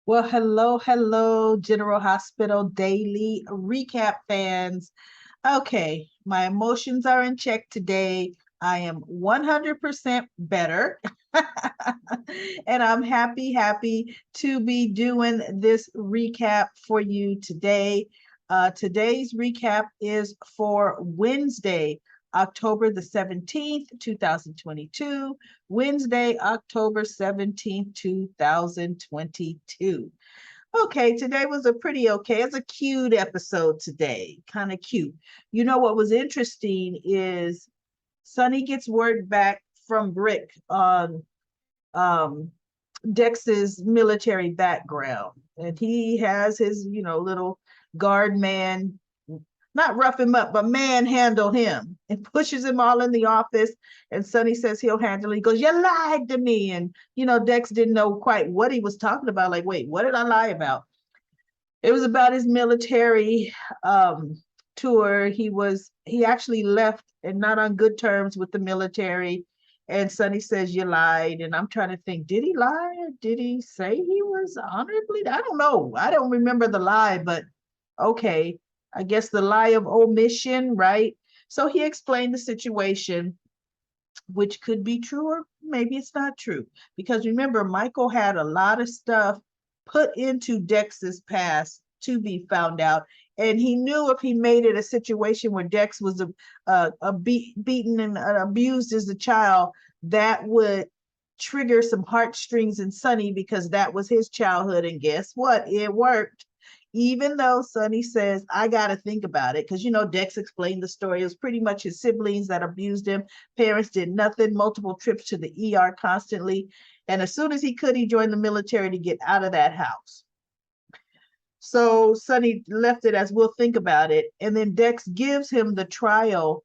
Well, hello, General Hospital Daily Recap fans. Okay, my emotions are in check today. I am 100% better. And I'm happy to be doing this recap for you today. Today's recap is for Wednesday, October the 17th, 2022. Wednesday, October 17th, 2022. Okay, today was a pretty okay. It's a cute episode today, kind of cute. You know what was interesting is Sonny gets word back from Brick on um, Dex's military background, and he has his, little guard man, not rough him up, but manhandle him and pushes him all in the office. And Sonny says he'll handle it. He goes, "You lied to me." And, Dex didn't know quite what he was talking about. Like, wait, what did I lie about? It was about his military tour. He actually left and not on good terms with the military. And Sonny says you lied. And I'm trying to think, did he lie? Did he say he was honorably? I don't know. I don't remember the lie, but okay. I guess the lie of omission, right? So he explained the situation, which could be true or maybe it's not true. Because remember, Michael had a lot of stuff put into Dex's past to be found out. And he knew if he made it a situation where Dex was beaten and abused as a child, that would trigger some heartstrings in Sonny because that was his childhood. And guess what? It worked. Even though Sonny says, I got to think about it, because, Dex explained the story. It was pretty much his siblings that abused him. Parents did nothing, multiple trips to the ER constantly. And as soon as he could, he joined the military to get out of that house. So Sonny left it as we'll think about it. And then Dex gives him the trial,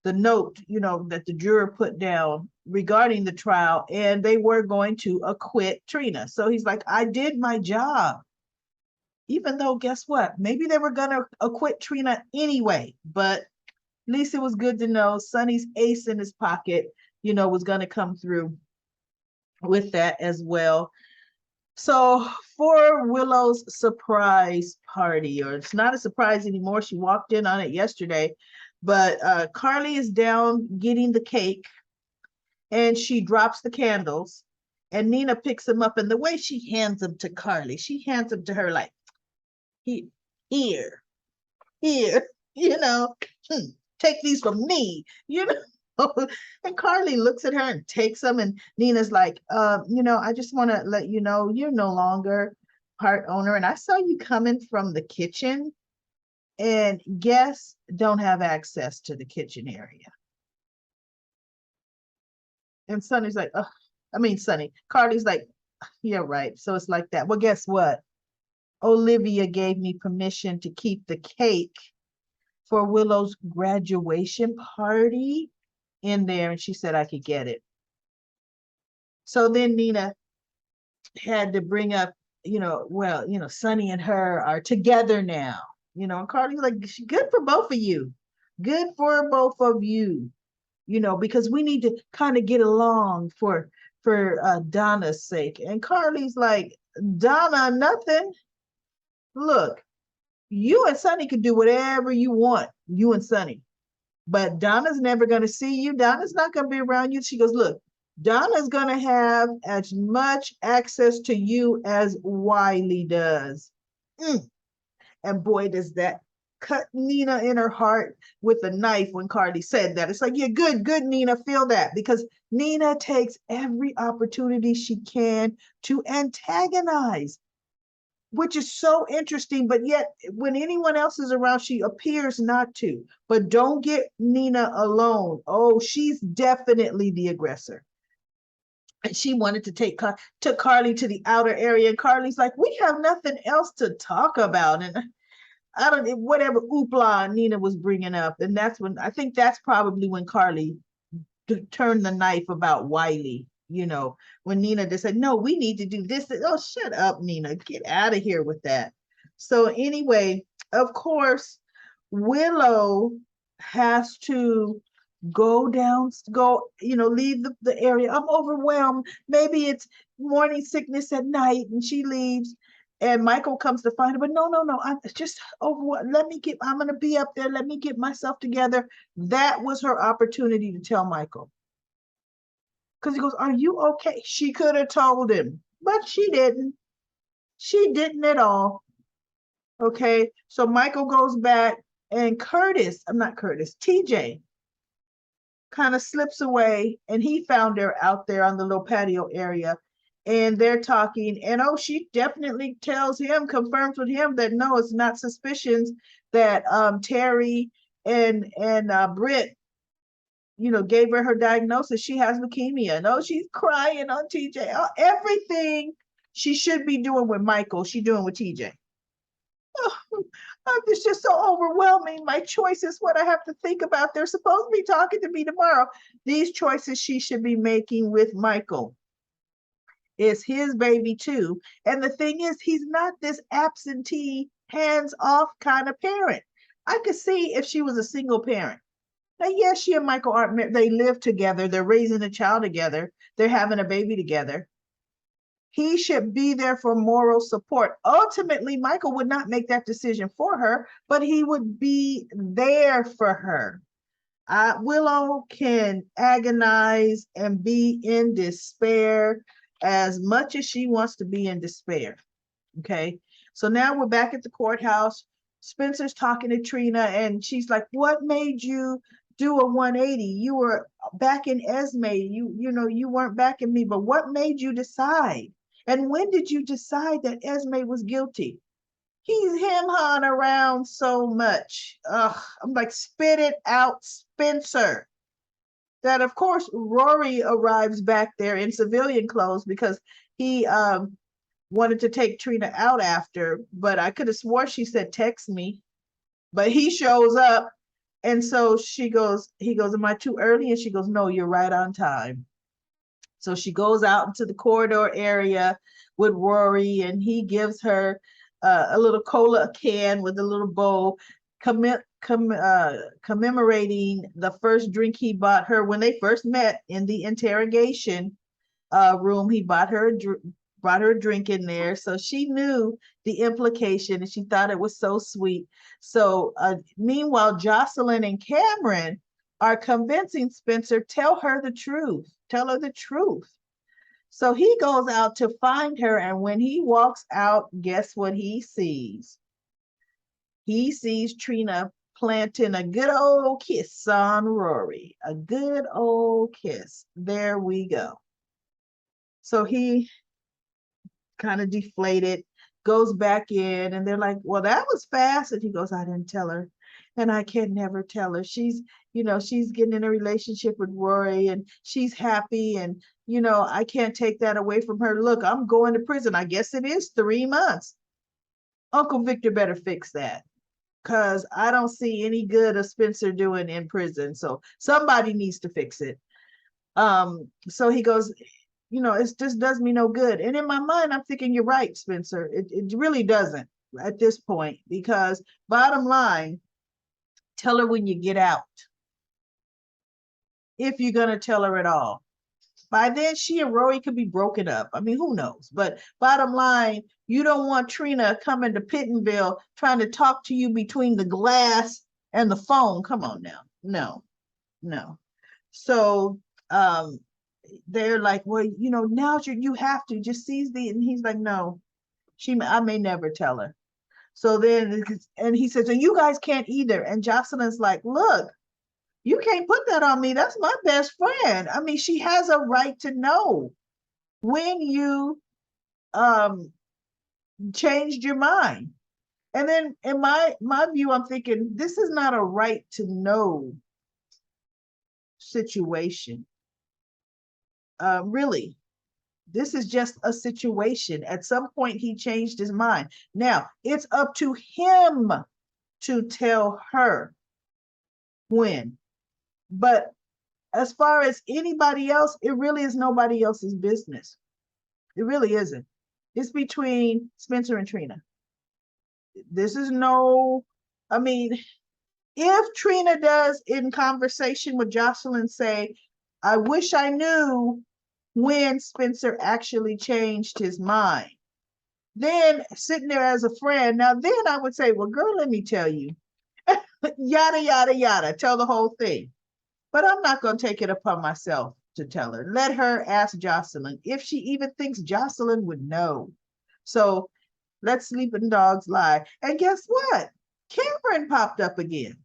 the note, that the juror put down regarding the trial. And they were going to acquit Trina. So he's like, I did my job. Even though, guess what? Maybe they were going to acquit Trina anyway. But at least it was good to know Sonny's ace in his pocket, was going to come through with that as well. So for Willow's surprise party, or it's not a surprise anymore, she walked in on it yesterday, but Carly is down getting the cake and she drops the candles and Nina picks them up, and the way she hands them to Carly, she hands them to her like, here, here, here, you know, take these from me. And Carly looks at her and takes them, and Nina's like, I just want to let you know you're no longer part owner. And I saw you coming from the kitchen, and guests don't have access to the kitchen area. And Sonny's like, oh, Sonny. Carly's like, yeah, right. So it's like that. Well, guess what? Olivia gave me permission to keep the cake for Willow's graduation party in there, and she said I could get it. So then Nina had to bring up, Sonny and her are together now, and Carly's like, good for both of you. Good for both of you, because we need to kind of get along for Donna's sake. And Carly's like, Donna, nothing. Look, you and Sonny can do whatever you want, you and Sonny. But Donna's never going to see you. Donna's not going to be around you. She goes, look, Donna's going to have as much access to you as Wiley does. And boy, does that cut Nina in her heart with a knife when Carly said that. It's like, yeah, good, Nina, feel that. Because Nina takes every opportunity she can to antagonize, which is so interesting. But yet, when anyone else is around, she appears not to. But don't get Nina alone. Oh, she's definitely the aggressor. And she wanted to took Carly to the outer area. And Carly's like, we have nothing else to talk about. And I don't know, whatever oopla Nina was bringing up. And I think that's probably when Carly turned the knife about Wiley. When Nina just said, no, we need to do this. Oh, shut up, Nina. Get out of here with that. So anyway, of course, Willow has to leave the area. I'm overwhelmed. Maybe it's morning sickness at night, and she leaves. And Michael comes to find her, but no, no, no, I'm just over. I'm going to be up there. Let me get myself together. That was her opportunity to tell Michael. Because he goes, are you okay? She could have told him, but she didn't. She didn't at all. Okay. So Michael goes back and I'm not Curtis, TJ kind of slips away and he found her out there on the little patio area and they're talking and oh she definitely tells him, confirms with him that no, it's not suspicions that Terry and Britt, gave her diagnosis. She has leukemia. No, she's crying on TJ. Oh, everything she should be doing with Michael she doing with TJ. It's just so overwhelming. My choices, what I have to think about. They're supposed to be talking to me tomorrow. These choices she should be making with Michael. It's his baby too. And the thing is, he's not this absentee, hands-off kind of parent. I could see if she was a single parent. Now, yes, she and Michael aren't, they live together. They're raising a child together. They're having a baby together. He should be there for moral support. Ultimately, Michael would not make that decision for her, but he would be there for her. Willow can agonize and be in despair as much as she wants to be in despair. Okay. So now we're back at the courthouse. Spencer's talking to Trina and she's like, what made you do a 180? You were back in Esme. You weren't backing me, but what made you decide? And when did you decide that Esme was guilty? He's him-hawing around so much. Ugh, I'm like, spit it out, Spencer. That, of course, Rory arrives back there in civilian clothes because he wanted to take Trina out after, but I could have swore she said, text me. But he shows up. And so he goes, am I too early? And she goes, no, you're right on time. So she goes out into the corridor area with Rory, and he gives her a little cola can with a little bowl, commemorating the first drink he bought her when they first met in the interrogation room. He brought her a drink in there, so she knew the implication, and she thought it was so sweet. So meanwhile, Jocelyn and Cameron are convincing Spencer, tell her the truth. Tell her the truth. So he goes out to find her, and when he walks out, guess what he sees? He sees Trina planting a good old kiss on Rory. A good old kiss. There we go. So he kind of deflated, goes back in, and they're like, well, that was fast. And he goes, I didn't tell her. And I can never tell her. She's getting in a relationship with Rory and she's happy. And, I can't take that away from her. Look, I'm going to prison. I guess it is 3 months. Uncle Victor better fix that because I don't see any good of Spencer doing in prison. So somebody needs to fix it. So he goes, it just does me no good. And in my mind, I'm thinking, you're right, Spencer. It really doesn't at this point, because bottom line, tell her when you get out. If you're going to tell her at all. By then, she and Rory could be broken up. I mean, who knows? But bottom line, you don't want Trina coming to Pittenville trying to talk to you between the glass and the phone. Come on now. No. So they're like, well, now you have to just seize the, and he's like, no, I may never tell her. So then, and he says, and you guys can't either. And Jocelyn's like, look, you can't put that on me. That's my best friend. I mean, she has a right to know when you changed your mind. And then in my view, I'm thinking, this is not a right to know situation. Really, this is just a situation. At some point, he changed his mind. Now, it's up to him to tell her when. But as far as anybody else, it really is nobody else's business. It really isn't. It's between Spencer and Trina. This is if Trina does in conversation with Jocelyn say, I wish I knew when Spencer actually changed his mind. then sitting there as a friend. Now, then I would say, well, girl, let me tell you, yada, yada, yada, tell the whole thing. But I'm not going to take it upon myself to tell her. Let her ask Jocelyn if she even thinks Jocelyn would know. So let sleeping dogs lie. And guess what? Cameron popped up again.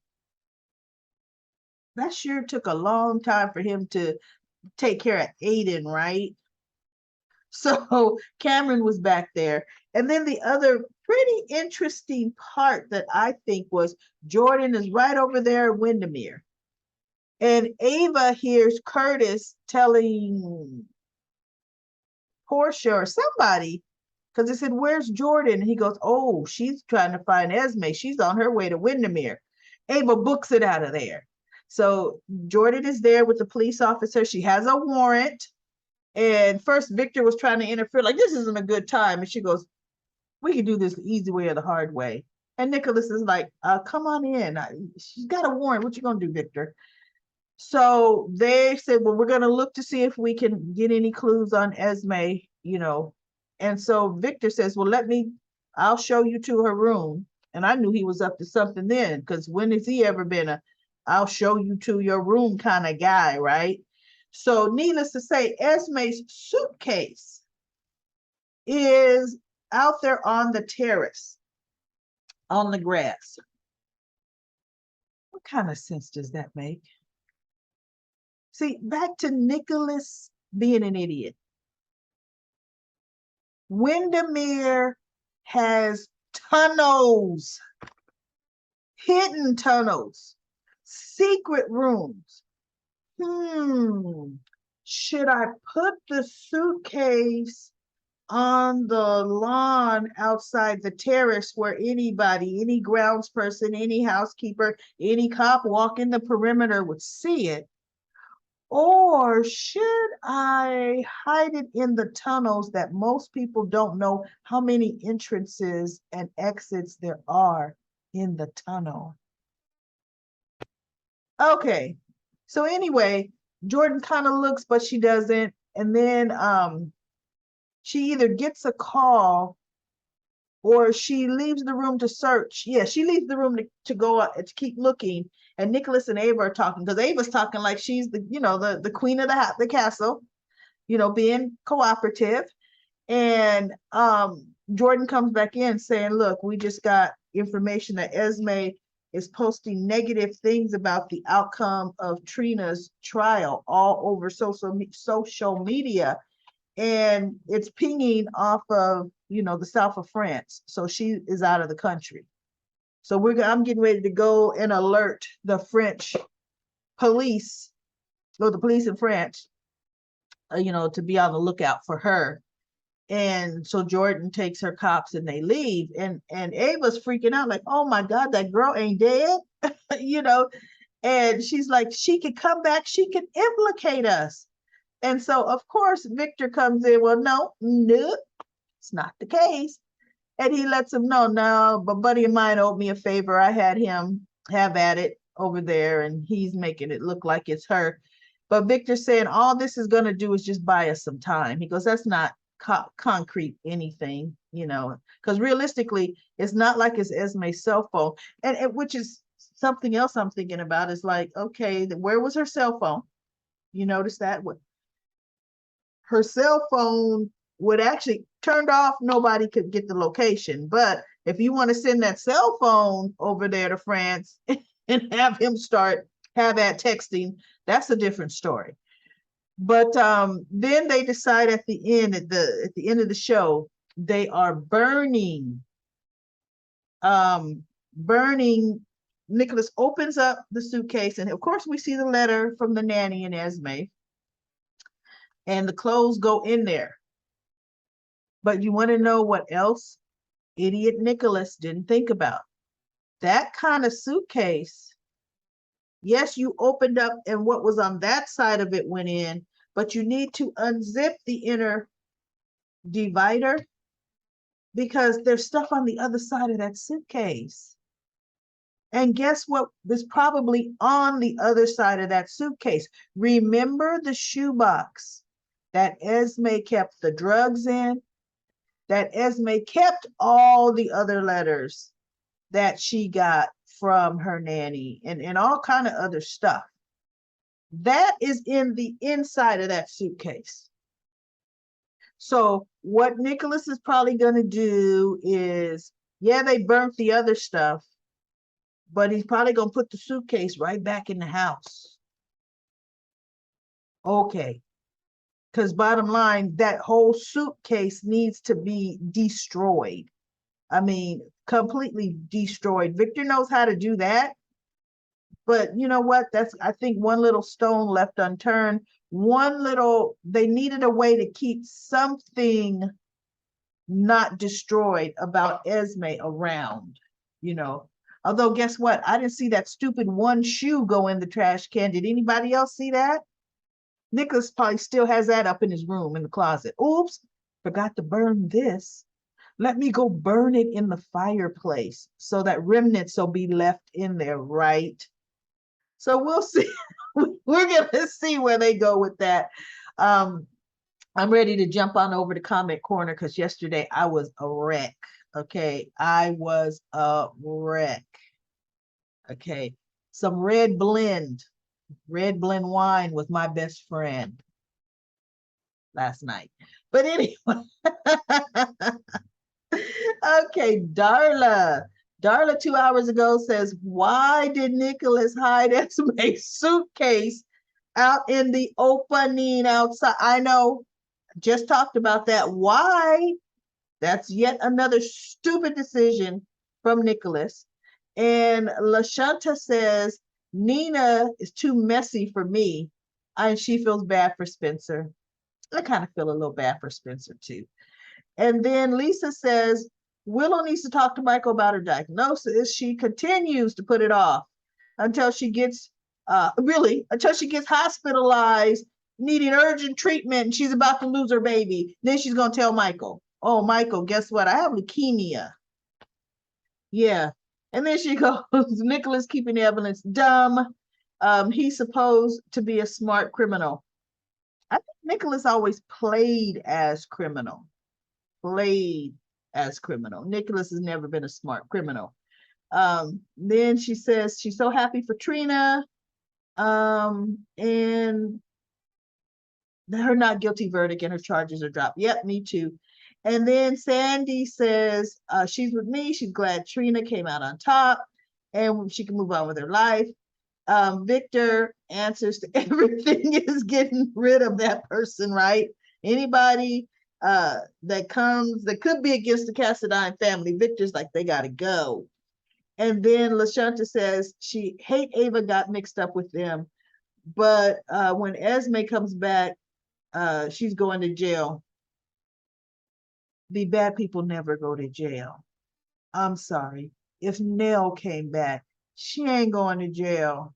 That sure took a long time for him to take care of Aiden, right? So Cameron was back there. And then the other pretty interesting part that I think was Jordan is right over there at Windermere. And Ava hears Curtis telling Portia or somebody, because they said, where's Jordan? And he goes, oh, she's trying to find Esme. She's on her way to Windermere. Ava books it out of there. So Jordan is there with the police officer. She has a warrant. And first Victor was trying to interfere, like, this isn't a good time. And she goes, we can do this the easy way or the hard way. And Nicholas is like, come on in. She's got a warrant. What you gonna do, Victor? So they said, well, we're gonna look to see if we can get any clues on Esme, you know. And so Victor says, well, I'll show you to her room. And I knew he was up to something then, because when has he ever been a I'll show you to your room kind of guy, right? So needless to say, Esme's suitcase is out there on the terrace, on the grass. What kind of sense does that make? See, back to Nicholas being an idiot. Windermere has tunnels, hidden tunnels, secret rooms. Should I put the suitcase on the lawn outside the terrace where anybody, any grounds person, any housekeeper, any cop walking the perimeter would see it? Or should I hide it in the tunnels that most people don't know how many entrances and exits there are in the tunnel? Okay. So anyway, Jordan kind of looks, but she doesn't. And then she either gets a call or she leaves the room to search. Yeah, she leaves the room to go to keep looking. And Nicholas and Ava are talking, because Ava's talking like she's the queen of the castle, being cooperative. And Jordan comes back in saying, look, we just got information that Esme is posting negative things about the outcome of Trina's trial all over social media. And it's pinging off of, the south of France. So she is out of the country. So I'm getting ready to go and alert the French police, or the police in France, to be on the lookout for her. And so Jordan takes her cops and they leave. And Ava's freaking out, like, oh my God, that girl ain't dead, And she's like, she could come back, she could implicate us. And so, of course, Victor comes in. Well, no, it's not the case. And he lets him know, no, but buddy of mine owed me a favor. I had him have at it over there, and he's making it look like it's her. But Victor's saying all this is going to do is just buy us some time. He goes, that's not concrete anything, because realistically, it's not like it's Esme's cell phone. And which is something else I'm thinking about is like, okay, where was her cell phone? You notice that? Her cell phone would actually turned off, nobody could get the location. But if you want to send that cell phone over there to France and have him have that texting, that's a different story. But then they decide at the end, at the end of the show, they are burning. Nicholas opens up the suitcase, and of course we see the letter from the nanny and Esme, and the clothes go in there. But you want to know what else idiot Nicholas didn't think about? That kind of suitcase, yes, you opened up and what was on that side of it went in, but you need to unzip the inner divider because there's stuff on the other side of that suitcase. And guess what was probably on the other side of that suitcase? Remember the shoebox that Esme kept the drugs in? that Esme kept all the other letters that she got from her nanny and all kind of other stuff. That is in the inside of that suitcase. So what Nicholas is probably going to do is, yeah, they burnt the other stuff, but he's probably going to put the suitcase right back in the house. Okay. Because bottom line, that whole suitcase needs to be destroyed. I mean, completely destroyed. Victor knows how to do that. But you know what? That's, I think, one little stone left unturned. They needed a way to keep something not destroyed about Esme around, you know. Although, guess what? I didn't see that stupid one shoe go in the trash can. Did anybody else see that? Nicholas probably still has that up in his room in the closet. Oops, forgot to burn this. Let me go burn it in the fireplace so that remnants will be left in there, right? So we'll see. We're gonna see where they go with that. I'm ready to jump on over to Comment Corner because yesterday I was a wreck. Okay, I was a wreck. Okay, some red blend wine with my best friend last night. But anyway, okay, Darla 2 hours ago says, why did Nicholas hide Esme's suitcase out in the opening outside? I know, just talked about that. Why? That's yet another stupid decision from Nicholas. And LaShanta says, Nina is too messy for me. And she feels bad for Spencer. I kind of feel a little bad for Spencer too. And then Lisa says, Willow needs to talk to Michael about her diagnosis. She continues to put it off until she gets, until she gets hospitalized, needing urgent treatment, and she's about to lose her baby. Then she's going to tell Michael, oh, Michael, guess what? I have leukemia. Yeah. And then she goes, Nicholas keeping the evidence dumb. He's supposed to be a smart criminal. I think Nicholas always played as criminal. Nicholas has never been a smart criminal. Then she says she's so happy for Trina. And her not guilty verdict and her charges are dropped. Yep, me too. And then Sandy says she's with me. She's glad Trina came out on top and she can move on with her life. Victor answers to everything is getting rid of that person, right? Anybody that could be against the Cassadine family, Victor's like, they got to go. And then LaShanta says she hate Ava got mixed up with them. But when Esme comes back, she's going to jail. The bad people never go to jail. I'm sorry. If Nell came back, she ain't going to jail.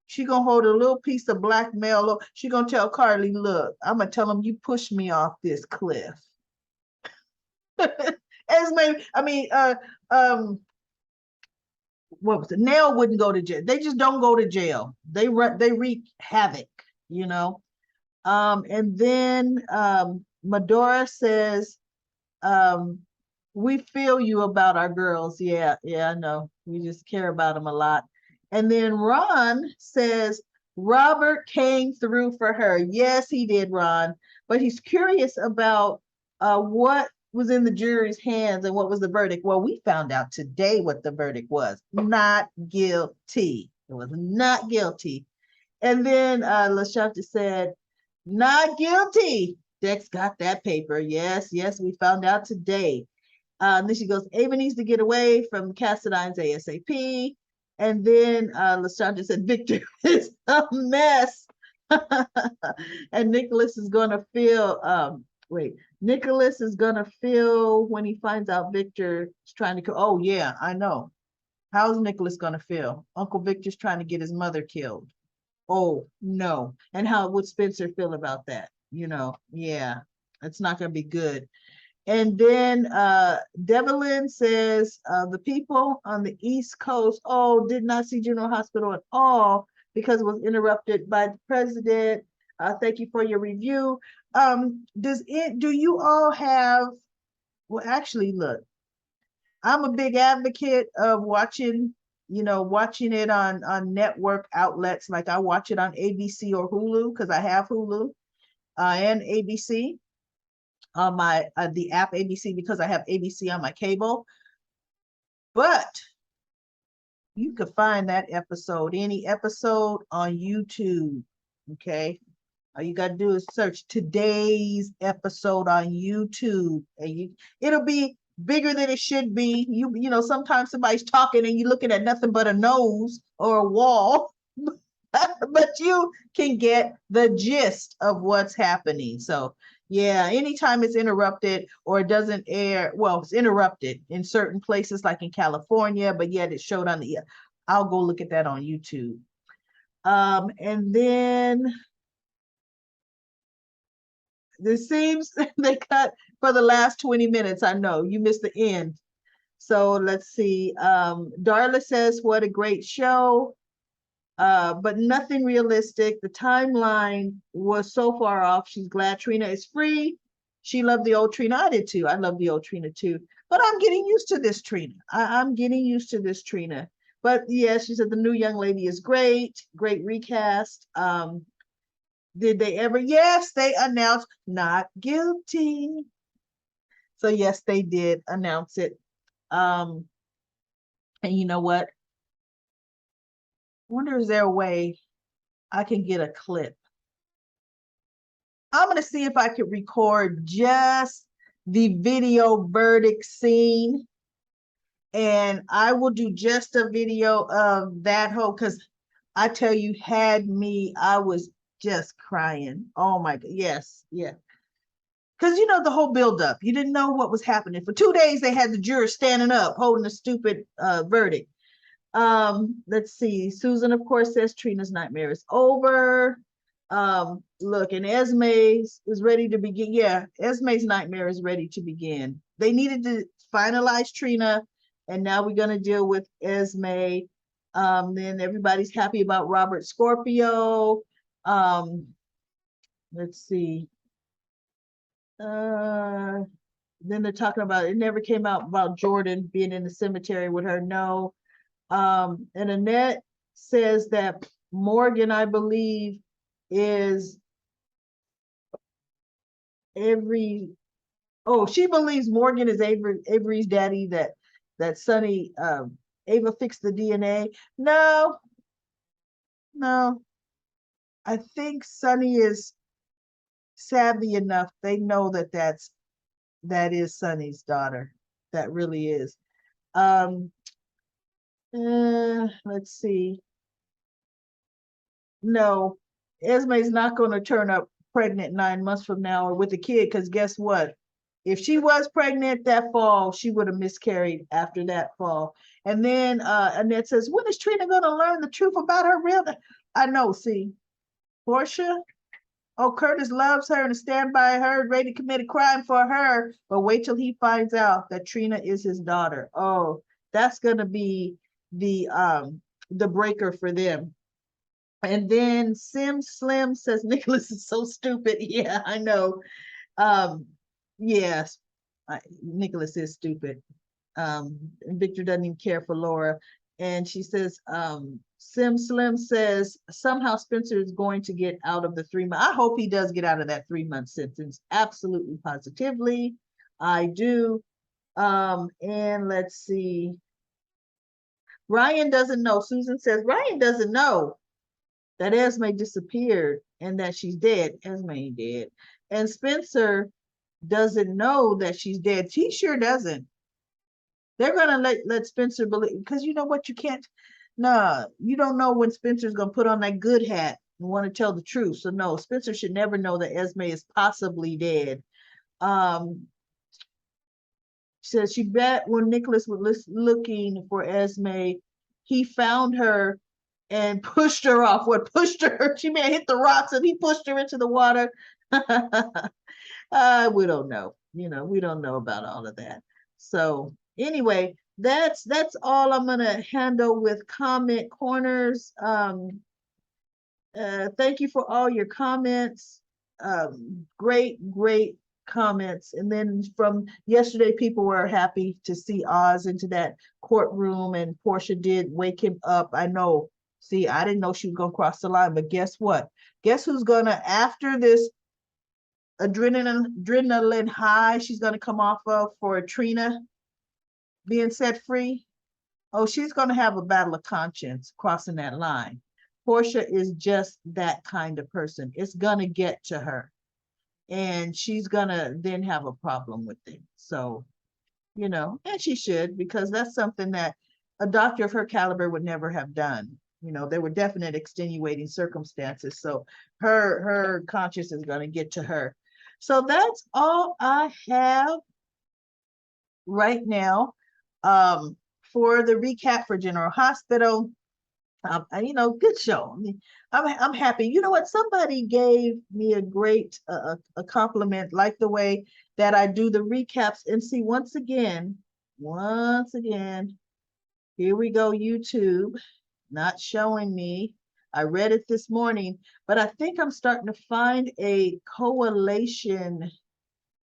She gonna hold a little piece of blackmail. She gonna tell Carly, look, I'm gonna tell him you pushed me off this cliff. Esme, what was it? Nell wouldn't go to jail. They just don't go to jail. They wreak havoc, you know. And then Medora says, we feel you about our girls. Yeah, I know. We just care about them a lot. And then Ron says, Robert came through for her. Yes, he did, Ron. But he's curious about what was in the jury's hands and what was the verdict. Well, we found out today what the verdict was. Not guilty. It was not guilty. And then LaShanta said, not guilty. Dex got that paper. Yes, we found out today. And then she goes, Ava needs to get away from Cassadine's ASAP. And then LaShanta said, Victor is a mess. And Nicholas is going to feel, Nicholas is going to feel when he finds out Victor is trying to, oh yeah, I know. How's Nicholas going to feel? Uncle Victor's trying to get his mother killed. Oh no. And how would Spencer feel about that? You know, yeah, it's not going to be good. And then Devlin says the people on the East Coast, did not see General Hospital at all because it was interrupted by the president. Thank you for your review. Do you all have Well, actually, look, I'm a big advocate of watching, watching it on network outlets. Like I watch it on ABC or Hulu because I have Hulu and ABC on my the app ABC because I have ABC on my cable. But you could find that episode, any episode on YouTube. Okay. All you gotta do is search today's episode on YouTube, and it'll be bigger than it should be. Sometimes somebody's talking and you're looking at nothing but a nose or a wall, but you can get the gist of what's happening. So yeah, anytime it's interrupted or it doesn't air, well, it's interrupted in certain places like in California, but yet it showed on the. I'll go look at that on YouTube. And then this seems they cut for the last 20 minutes. I know you missed the end. So let's see. Darla says, what a great show. But nothing realistic. The timeline was so far off. She's glad Trina is free. She loved the old Trina. I did too. I love the old Trina too. But I'm getting used to this Trina. I'm getting used to this Trina. But yeah, she said the new young lady is great. Great recast. Did they ever? Yes, they announced not guilty. So yes, they did announce it. And you know what? I wonder is there a way I can get a clip? I'm gonna see if I could record just the video verdict scene, and I will do just a video of that whole, because I tell you, I was just crying. Oh my God, yes, yeah. Because the whole buildup, you didn't know what was happening. For 2 days, they had the jurors standing up, holding a stupid verdict. Let's see. Susan, of course, says Trina's nightmare is over. Look, and Esme is ready to begin. Yeah, Esme's nightmare is ready to begin. They needed to finalize Trina, and now we're gonna deal with Esme. Then everybody's happy about Robert Scorpio. Let's see. Then they're talking about it never came out about Jordan being in the cemetery with her. No. And Annette says that Morgan, I believe, is she believes Morgan is Avery's daddy, that Sonny Ava fixed the DNA. No, no. I think Sonny is savvy enough. They know that is Sonny's daughter. That really is. Let's see. No, Esme's not going to turn up pregnant 9 months from now or with a kid, because guess what? If she was pregnant that fall, she would have miscarried after that fall. And then Annette says, when is Trina going to learn the truth about her real? I know, see, Portia. Oh, Curtis loves her and stand by her, ready to commit a crime for her. But wait till he finds out that Trina is his daughter. Oh, that's going to be the breaker for them. And then Slim says Nicholas is so stupid. Yeah, I know. Yes, Nicholas is stupid. Victor doesn't even care for Laura. And she says, Slim says somehow Spencer is going to get out of the 3 months. I hope he does get out of that 3 month sentence. Absolutely, positively. I do. And let's see. Ryan doesn't know. Susan says Ryan doesn't know that Esme disappeared and that she's dead. Esme ain't dead. And Spencer doesn't know that she's dead. He sure doesn't. They're gonna let Spencer believe, because you know what, you can't. Nah, you don't know when Spencer's gonna put on that good hat and want to tell the truth. So no, Spencer should never know that Esme is possibly dead. She says she bet when Nicholas was looking for Esme, he found her and pushed her off. What pushed her? She may have hit the rocks and he pushed her into the water. We don't know. We don't know about all of that. So anyway, that's all I'm gonna handle with comment corners. Thank you for all your comments. Great comments. And then from yesterday, people were happy to see Oz into that courtroom, and Portia did wake him up. I know. See, I didn't know she was gonna cross the line, but guess what? Guess who's gonna, after this adrenaline high she's gonna come off of for Trina being set free? Oh, she's gonna have a battle of conscience crossing that line. Portia is just that kind of person. It's gonna get to her, and she's gonna then have a problem with it. So, and she should, because that's something that a doctor of her caliber would never have done. There were definite extenuating circumstances. So her conscience is going to get to her. So that's all I have right now for the recap for General Hospital. Good show. I mean, I'm happy. You know what? Somebody gave me a great a compliment, like the way that I do the recaps. And see, once again, here we go. YouTube not showing me. I read it this morning, but I think I'm starting to find a correlation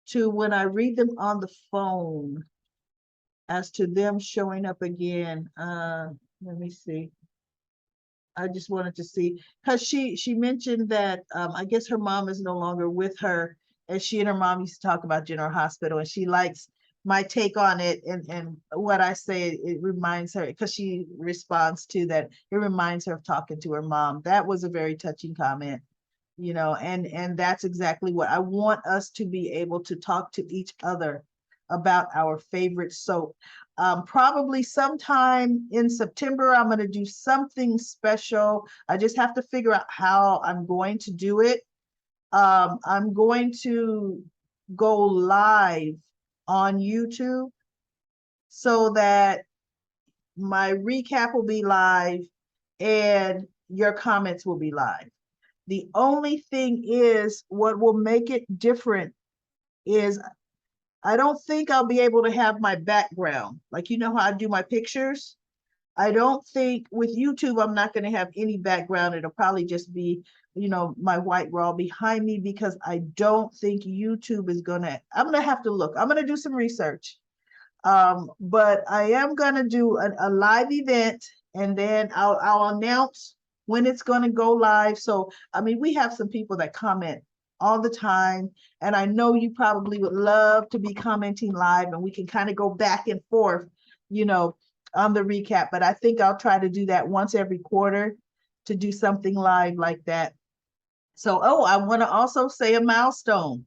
to when I read them on the phone as to them showing up again. Let me see. I just wanted to see, because she mentioned that I guess her mom is no longer with her, and she and her mom used to talk about General Hospital, and she likes my take on it, and what I say, it reminds her, because she responds to that, it reminds her of talking to her mom. That was a very touching comment, and that's exactly what I want us to be able to talk to each other about our favorite soap. Probably sometime in September, I'm going to do something special. I just have to figure out how I'm going to do it. I'm going to go live on YouTube so that my recap will be live and your comments will be live. The only thing is, what will make it different is I don't think I'll be able to have my background. Like, how I do my pictures? I don't think with YouTube, I'm not going to have any background. It'll probably just be, my white wall behind me, because I don't think YouTube is I'm going to have to look. I'm going to do some research. But I am going to do a live event, and then I'll announce when it's going to go live. So, I mean, we have some people that comment all the time, and I know you probably would love to be commenting live, and we can kind of go back and forth, on the recap. But I think I'll try to do that once every quarter, to do something live like that. So, I want to also say a milestone.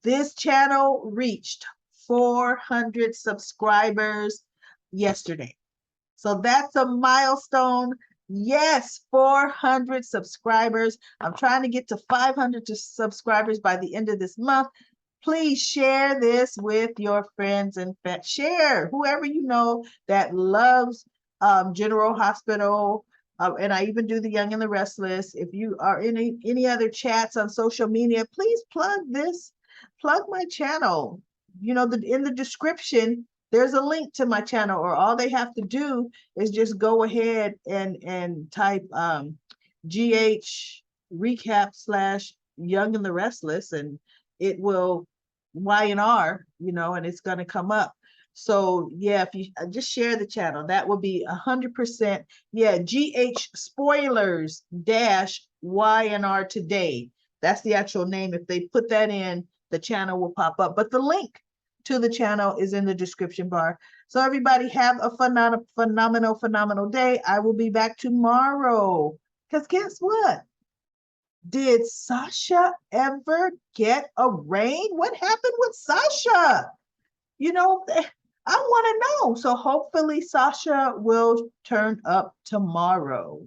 This channel reached 400 subscribers yesterday. So that's a milestone. Yes, 400 subscribers. I'm trying to get to 500 subscribers by the end of this month. Please share this with your friends, and share whoever you know that loves General Hospital. And I even do the Young and the Restless. If you are in any other chats on social media, please plug my channel. In the description, there's a link to my channel, or all they have to do is just go ahead and type GH recap / Young and the Restless, and it will YNR, and it's going to come up. So yeah, if you just share the channel, that will be 100%. Yeah, GH spoilers -YNR today. That's the actual name. If they put that in, the channel will pop up. But the link to the channel is in the description bar. So everybody have a phenomenal day. I will be back tomorrow. Because guess what? Did Sasha ever get a rain? What happened with Sasha? I want to know. So hopefully Sasha will turn up tomorrow.